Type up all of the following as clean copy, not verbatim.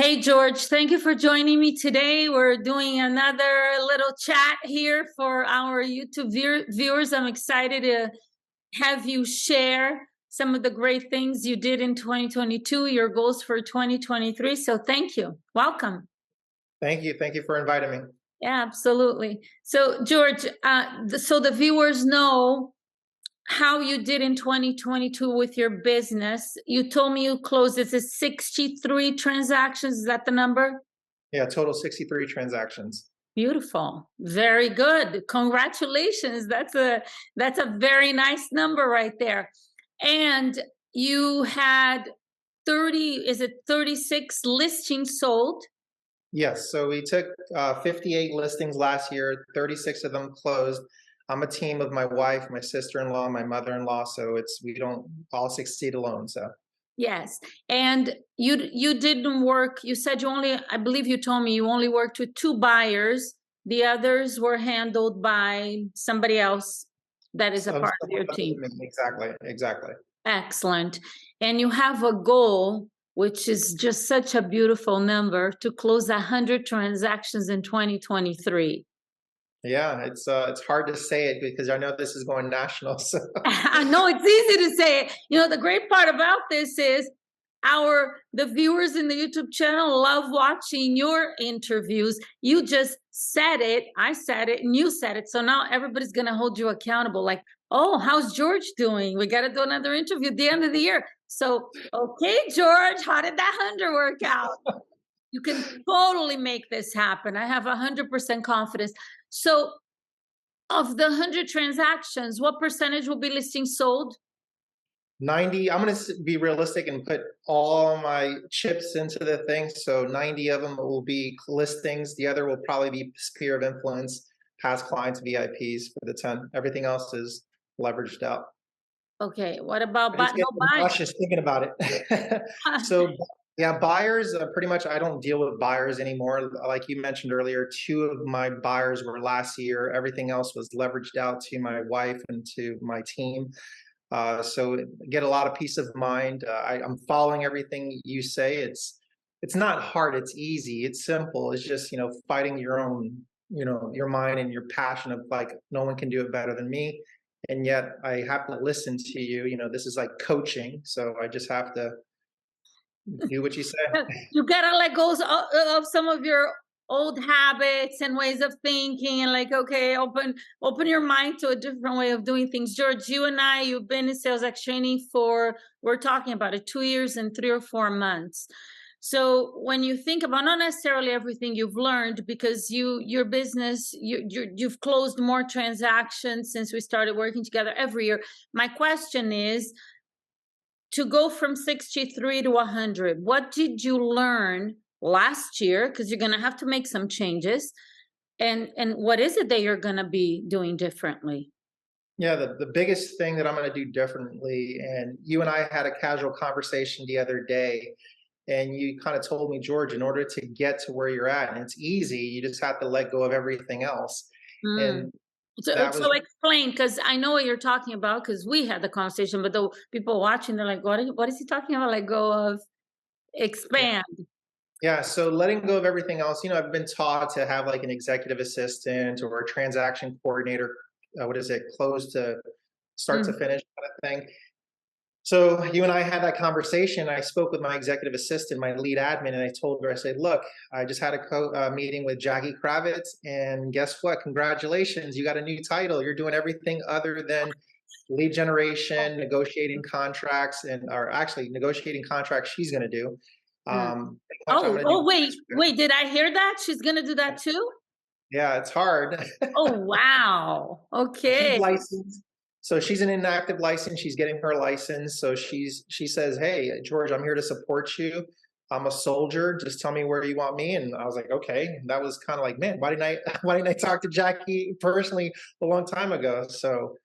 Hey, George, thank you for joining me today. We're doing another little chat here for our YouTube viewers. I'm excited to have you share some of the great things you did in 2022, your goals for 2023. So thank you. Welcome. Thank you. Thank you for inviting me. Yeah, absolutely. So, George, so the viewers know how you did in 2022 with your business. You told me you closed, it's a 63 transactions. Is that the number? Yeah, total 63 transactions. Beautiful. Very good. Congratulations. That's a very nice number right there. And you had 36 listings sold? Yes, so we took 58 listings last year, 36 of them closed. I'm a team of my wife, my sister-in-law, my mother-in-law, so we don't all succeed alone. So Yes. And you didn't work, you said I believe you told me you only worked with 2 buyers. The others were handled by somebody else that is a part of your team. Exactly. Excellent. And you have a goal, which is just such a beautiful number, to close 100 transactions in 2023. Yeah, it's hard to say it because I know this is going national. So I know it's easy to say. The great part about this is the viewers in the YouTube channel love watching your interviews. You just said it, I said it, and you said it. So now everybody's going to hold you accountable. Like, oh, how's George doing? We got to do another interview at the end of the year. So, okay, George, how did that 100 work out? You can totally make this happen. I have 100% confidence. So, of the 100 transactions, what percentage will be listings sold? 90, I'm going to be realistic and put all my chips into the thing. So 90 of them will be listings. The other will probably be sphere of influence, past clients, VIPs for the 10. Everything else is leveraged out. Okay, what about I just get no buyers? nauseous thinking about it. So yeah, buyers, pretty much I don't deal with buyers anymore. Like you mentioned earlier, 2 of my buyers were last year. Everything else was leveraged out to my wife and to my team. So get a lot of peace of mind. I'm following everything you say. It's not hard. It's easy. It's simple. It's just fighting your own your mind and your passion of like no one can do it better than me, and yet I have to listen to you. This is like coaching, so I just have to do what you say. You gotta let go of some of your old habits and ways of thinking, and like, okay, open your mind to a different way of doing things. George, you've been in sales X training for, we're talking about it, 2 years and 3 or 4 months. So when you think about not necessarily everything you've learned, because your business, you've closed more transactions since we started working together every year. My question is, to go from 63 to 100, what did you learn last year? Because you're going to have to make some changes. And what is it that you're going to be doing differently? Yeah, the biggest thing that I'm going to do differently, and you and I had a casual conversation the other day, and you kind of told me, George, in order to get to where you're at, and it's easy, you just have to let go of everything else. And that was So explain, because I know what you're talking about, because we had the conversation, but the people watching, they're like, what is he talking about? Let go of, expand. Yeah, so letting go of everything else, I've been taught to have like an executive assistant or a transaction coordinator, what is it, close to start to finish kind of thing. So you and I had that conversation. I spoke with my executive assistant, my lead admin, and I told her, I said, look, I just had a meeting with Jackie Kravitz, and guess what? Congratulations, you got a new title. You're doing everything other than lead generation, negotiating contracts, or actually negotiating contracts she's going to do. Wait, did I hear that? She's going to do that too? Yeah, it's hard. Oh, wow. Okay. She's licensed. So she's an inactive license. She's getting her license. So she says, hey, George, I'm here to support you. I'm a soldier. Just tell me where you want me. And I was like, okay. And that was kind of like, man, why didn't I talk to Jackie personally a long time ago? So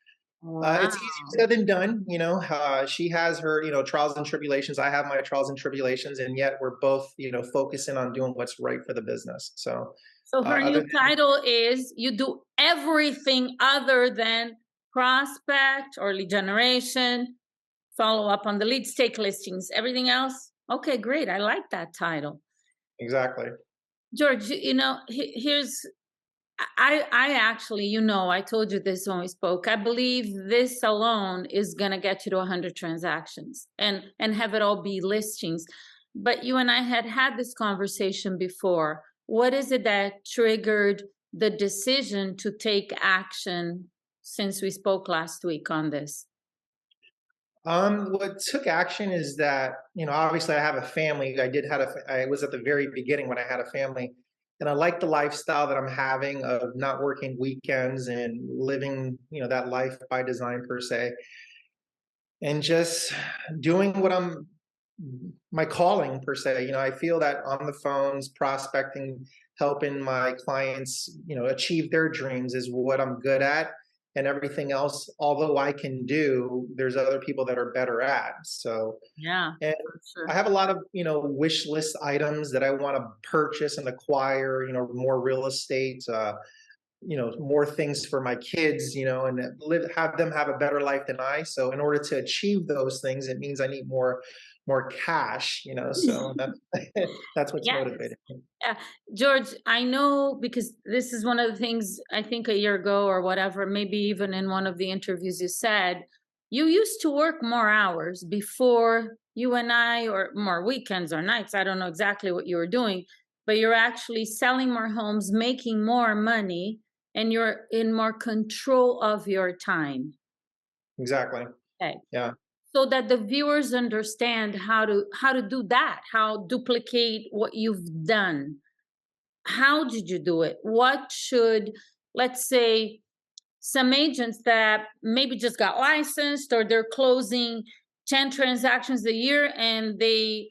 it's easier said than done. She has her, trials and tribulations. I have my trials and tribulations, and yet we're both, focusing on doing what's right for the business. So her new title is, you do everything other than prospect or lead generation, follow up on the leads, take listings, everything else. Okay, great. I like that title. Exactly. George, here's I actually, I told you this when we spoke. I believe this alone is gonna get you to 100 transactions and have it all be listings. But you and I had this conversation before. What is it that triggered the decision to take action since we spoke last week on this? What took action is that, obviously I have a family. I was at the very beginning when I had a family, and I like the lifestyle that I'm having of not working weekends and living, that life by design per se, and just doing what my calling per se. I feel that on the phones, prospecting, helping my clients, achieve their dreams is what I'm good at. And everything else, although I can do, there's other people that are better at. So, Yeah, and for I sure. have a lot of, wish list items that I want to purchase and acquire, more real estate, more things for my kids, and have them have a better life than I. So in order to achieve those things, it means I need more cash, so that's what's Yeah. motivating me. Yeah, George, I know because this is one of the things I think a year ago or whatever, maybe even in one of the interviews you said, you used to work more hours before you and I, or more weekends or nights. I don't know exactly what you were doing, but you're actually selling more homes, making more money, and you're in more control of your time. Exactly. Okay. Yeah. So that the viewers understand how to do that, how duplicate what you've done. How did you do it? What should, let's say, some agents that maybe just got licensed or they're closing 10 transactions a year and they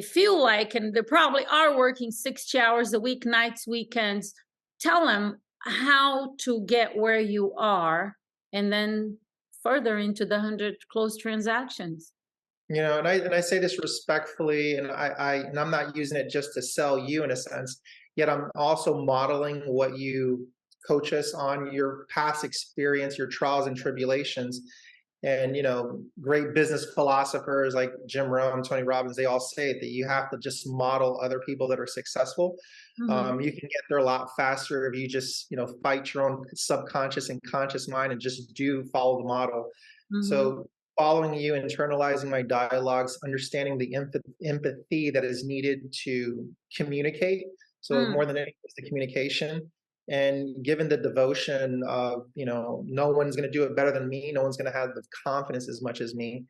feel like, and they probably are working 60 hours a week, nights, weekends. Tell them how to get where you are and then further into the 100 closed transactions. And I say this respectfully, and I'm not using it just to sell you in a sense. Yet I'm also modeling what you coach us on, your past experience, your trials and tribulations, and great business philosophers like Jim Rohn, Tony Robbins. They all say that you have to just model other people that are successful. Hmm. You can get there a lot faster if you just fight your own subconscious and conscious mind and just do follow the model. Hmm. So following you, internalizing my dialogues, understanding the empathy that is needed to communicate. So Mm. more than anything, it's the communication. And given the devotion of, no one's going to do it better than me, no one's going to have the confidence as much as me.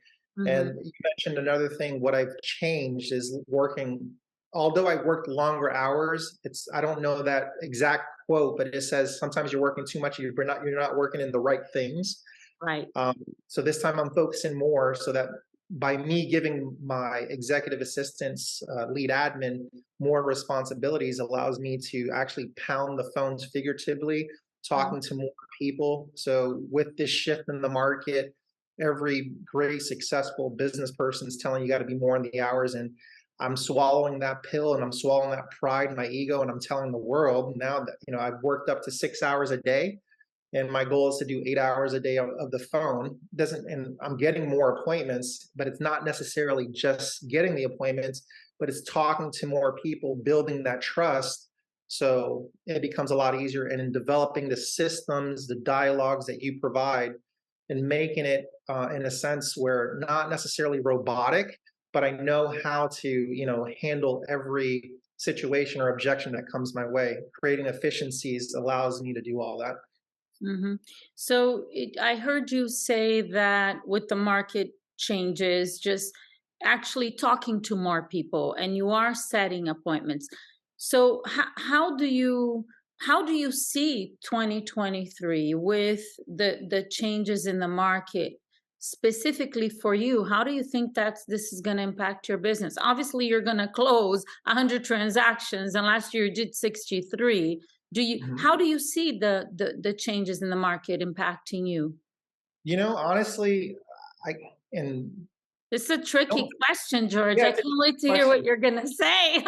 And Hmm. you mentioned another thing. What I've changed is working. Although I worked longer hours, I don't know that exact quote, but it says sometimes you're working too much. You're not working in the right things. Right. Um, so this time I'm focusing more so that by me giving my executive assistants, lead admin, more responsibilities allows me to actually pound the phones figuratively, Mm. talking to more people. So with this shift in the market, every great successful business person is telling you got to be more in the hours, and I'm swallowing that pill and I'm swallowing that pride, my ego, and I'm telling the world now that I've worked up to 6 hours a day, and my goal is to do 8 hours a day of the phone. Doesn't And I'm getting more appointments, but it's not necessarily just getting the appointments, but it's talking to more people, building that trust. So it becomes a lot easier, and in developing the systems, the dialogues that you provide, and making it in a sense where not necessarily robotic, but I know how to handle every situation or objection that comes my way. Creating efficiencies allows me to do all that. Hmm. So I heard you say that with the market changes, just actually talking to more people, and you are setting appointments. So how do you see 2023 with the changes in the market specifically for you? How do you think that this is going to impact your business? Obviously, you're going to close 100 transactions, and last year you did 63. How do you see the changes in the market impacting you? Honestly, I and It's a don't. tricky question, George. Yeah, I it's a can't wait to hear what question. you're gonna say.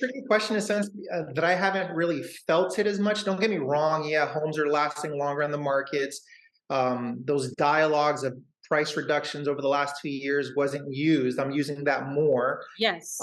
Tricky question in a sense that I haven't really felt it as much. Don't get me wrong. Yeah, homes are lasting longer on the markets. Those dialogues of price reductions over the last 2 years wasn't used. I'm using that more. Yes.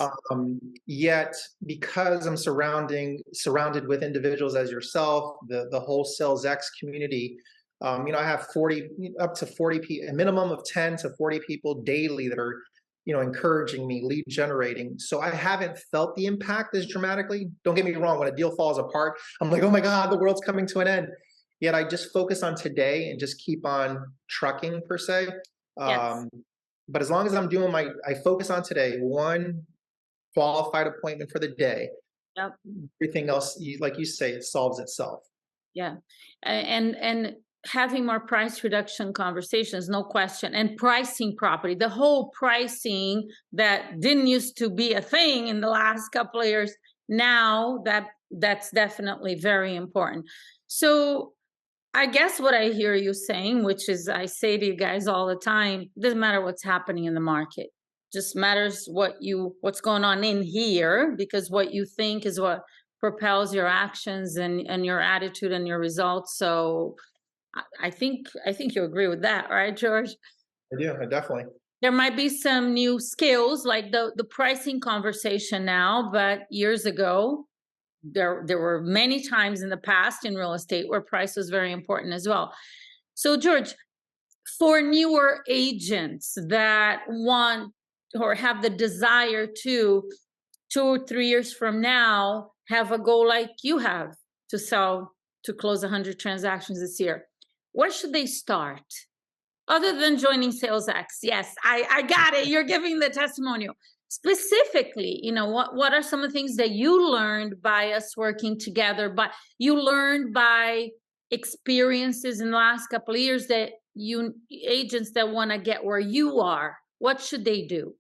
Yet, because I'm surrounded with individuals as yourself, the whole Sales X community, I have 40, up to 40 people, a minimum of 10 to 40 people daily that are, encouraging me, lead generating. So I haven't felt the impact as dramatically. Don't get me wrong, when a deal falls apart, I'm like, oh my God, the world's coming to an end. Yet I just focus on today and just keep on trucking per se. Yes. Um, but as long as I focus on today, one qualified appointment for the day, Yep. everything else, like you say, it solves itself. Yeah. And having more price reduction conversations, no question, and pricing property. The whole pricing that didn't used to be a thing in the last couple of years, now that's definitely very important. So I guess what I hear you saying, which is I say to you guys all the time, doesn't matter what's happening in the market. Just matters what's going on in here, because what you think is what propels your actions and your attitude and your results. So I think you agree with that, right, George? I do, I definitely. There might be some new skills like the pricing conversation now, but years ago there were many times in the past in real estate where price was very important as well. So George, for newer agents that want or have the desire to 2 or 3 years from now have a goal like you have to sell, to close 100 transactions this year, where should they start other than joining Sales X? Yes, I got it. You're giving the testimonial. Specifically, what are some of the things that you learned by us working together, but you learned by experiences in the last couple of years that you agents that want to get where you are, what should they do?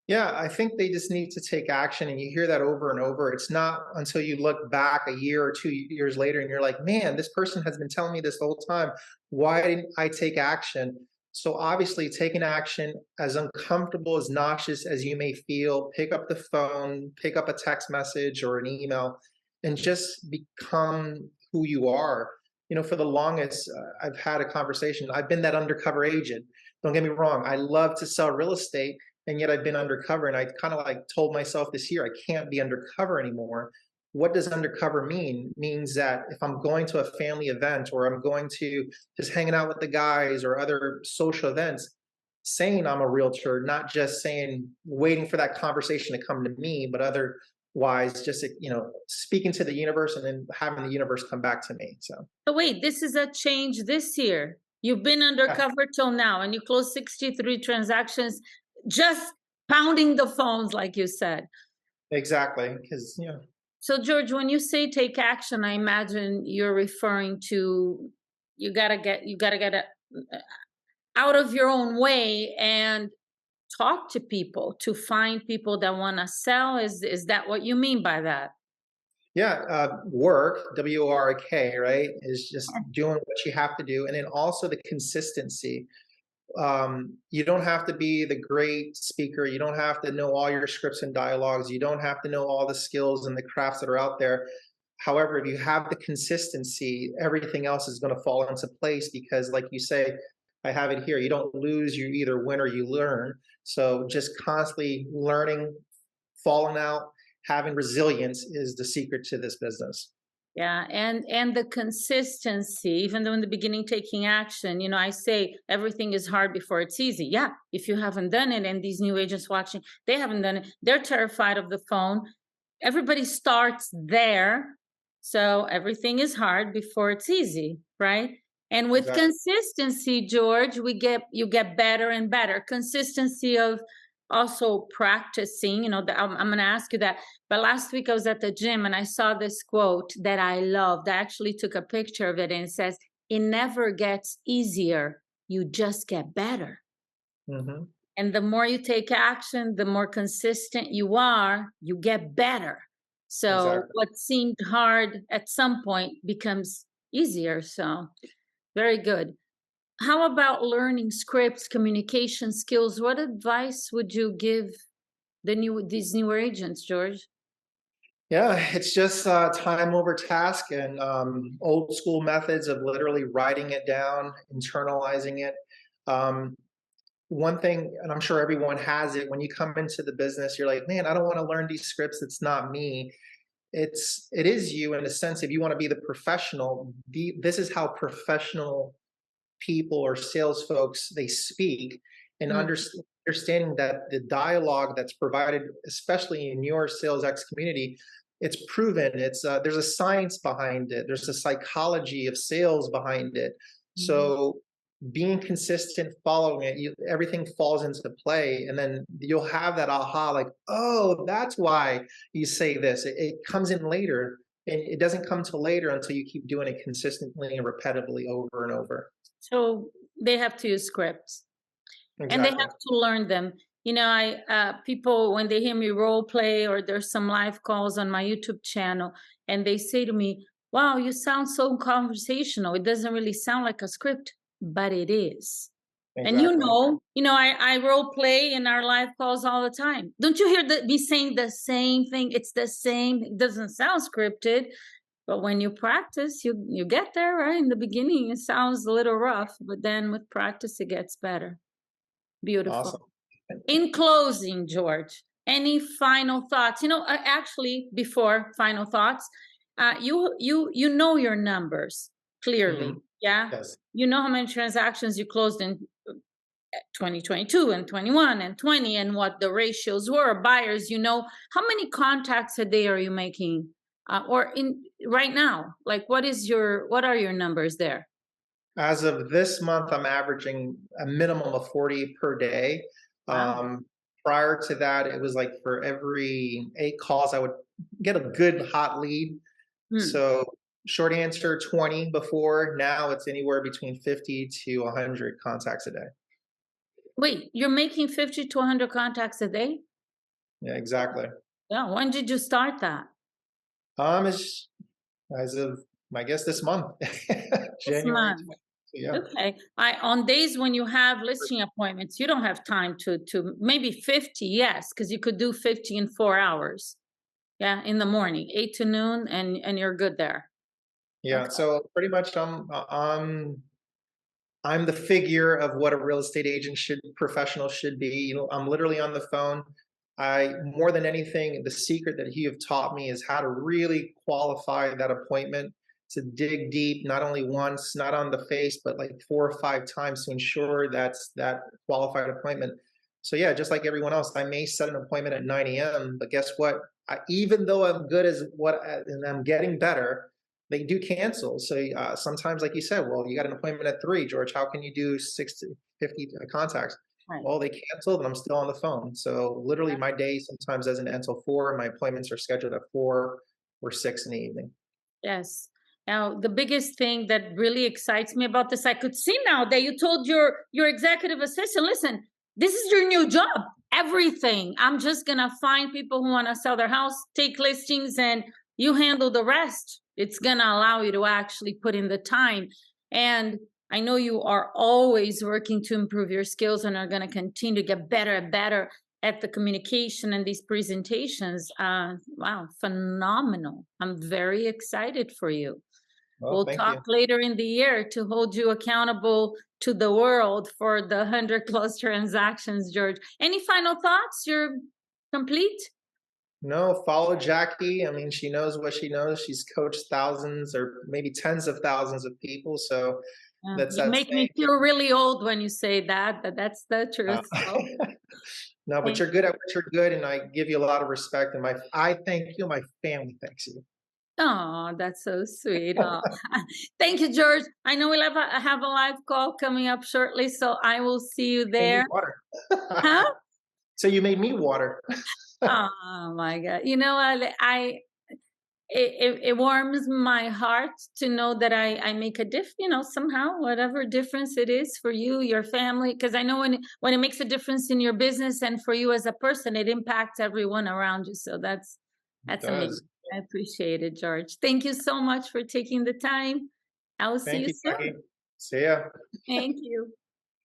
Yeah, I think they just need to take action, and you hear that over and over. It's not until you look back a year or 2 years later and you're like, man, this person has been telling me this the whole time. Why didn't I take action? So obviously, taking action, as uncomfortable, as nauseous as you may feel, pick up the phone, pick up a text message or an email, and just become who you are. For the longest, I've had a conversation. I've been that undercover agent. Don't get me wrong. I love to sell real estate, and yet I've been undercover. And I kind of like told myself this year, I can't be undercover anymore. What does undercover mean? It means that if I'm going to a family event or I'm going to just hanging out with the guys or other social events, saying I'm a realtor, not just saying waiting for that conversation to come to me, but otherwise just speaking to the universe and then having the universe come back to me. So So wait, this is a change this year. You've been yeah, undercover till now and you closed 63 transactions, just pounding the phones like you said. exactly. Because So George, when you say take action, I imagine you're referring to you gotta get out of your own way and talk to people to find people that want to sell. Is that what you mean by that? yeah, work, WORK, right, is just doing what you have to do. And then also the consistency. You don't have to be the great speaker. You don't have to know all your scripts and dialogues. You don't have to know all the skills and the crafts that are out there. However, if you have the consistency, everything else is going to fall into place because, like you say, I have it here. You don't lose, you either win or you learn. So just constantly learning, falling out, having resilience is the secret to this business. Yeah, and the consistency, even though in the beginning taking action, I say everything is hard before it's easy. Yeah, if you haven't done it, and these new agents watching, they haven't done it, they're terrified of the phone. Everybody starts there. So everything is hard before it's easy, right? And with Exactly. consistency, George, you get better and better. Consistency of also practicing, I'm going to ask you that. But last week I was at the gym and I saw this quote that I loved. I actually took a picture of it and it says, "It never gets easier. You just get better." Hmm. And the more you take action, the more consistent you are, you get better. So Exactly. what seemed hard at some point becomes easier. So very good. How about learning scripts, communication skills? What advice would you give these newer agents, George? Yeah, it's just time over task and old school methods of literally writing it down, internalizing it. Um, one thing, and I'm sure everyone has it, when you come into the business, you're like, man, I don't want to learn these scripts. It's not me. It is you in a sense. If you want to be the professional, this is how professional people or sales folks they speak, and Mm, understanding that the dialogue that's provided, especially in your sales x community, it's proven. There's a science behind it. There's a psychology of sales behind it. mhm. So being consistent, following it, everything falls into play, and then you'll have that aha, like, oh, that's why you say this. It comes in later, and it doesn't come till later until you keep doing it consistently and repetitively over and over. So they have to use scripts. And they Exactly. have to learn them. You know, I people when they hear me role play or there's some live calls on my YouTube channel and they say to me, "Wow, you sound so conversational. It doesn't really sound like a script, but it is." And Exactly. I role play in our live calls all the time. Don't you hear me saying the same thing? It's the same. It doesn't sound scripted, but when you practice, you get there, right? In the beginning, it sounds a little rough, but then with practice, it gets better. Beautiful. Awesome. In closing, George, any final thoughts? Actually, before final thoughts, you know your numbers clearly, Mhm. yeah. Yes. You know how many transactions you closed in 2022 and 21 and 20, and what the ratios were. Buyers, you know how many contacts a day are you making, or in right now? Like, what are your numbers there? As of this month, I'm averaging a minimum of 40 per day. Wow. Um, Prior to that, it was like for every 8 calls, I would get a good hot lead. Hmm. So short answer, 20 before. Now it's anywhere between 50 to 100 contacts a day. Wait, you're making 50 to 100 contacts a day? Yeah, exactly. Yeah. When did you start that? It's as of, I guess, this month, This January month. 20th. So, yeah. Okay. I On days when you have listing appointments, you don't have time to maybe 50, yes, because you could do 50 in 4 hours. Yeah, in the morning, 8 to noon, and you're good there. Yeah. Okay. So pretty much I'm the figure of what a real estate agent should professional should be. I'm literally on the phone. I More than anything, the secret that you have taught me is how to really qualify that appointment, to dig deep, not only once, not on the face, but like 4 or 5 times to ensure that's that qualified appointment. So yeah, just like everyone else, I may set an appointment at 9 a.m., but guess what? Even though I'm good as what and I'm getting better, they do cancel. So sometimes, like you said, well, you got an appointment at 3, George. How can you do 6 to 50 contacts? Right. Well, they canceled, and I'm still on the phone. So literally, Yeah. my day sometimes doesn't end until 4. My appointments are scheduled at 4 or 6 in the evening. Yes. Now, the biggest thing that really excites me about this, I could see now that you told your executive assistant, listen, this is your new job. Everything. I'm just gonna find people who want to sell their house, take listings, and you handle the rest. It's gonna allow you to actually put in the time. And I know you are always working to improve your skills and are gonna continue to get better and better at the communication and these presentations. Wow, phenomenal. I'm very excited for you. Well, We'll thank talk you. later in the year to hold you accountable to the world for the 100 plus transactions, George. Any final thoughts? You're complete? No, follow Jackie. I mean, she knows what she knows. She's coached thousands or maybe tens of thousands of people. So that's You that make me saying. feel really old when you say that, but that's the Uh, truth. So no, but thank you're good at what you're good, and I give you a lot of respect. And I thank you. My family thanks you. Oh, that's so sweet. Oh, thank you, George. I know we'll have a live call coming up shortly, so I will see you Made me there. water. Huh? So you made me water. Oh my God. You know what? It warms my heart to know that I make a somehow, whatever difference it is for you, your family, because I know when it makes a difference in your business and for you as a person, it impacts everyone around you. So It that's does. amazing. I appreciate it, George. Thank you so much for taking the time. I will see Thank you you, Jackie. soon. See ya. Thank you.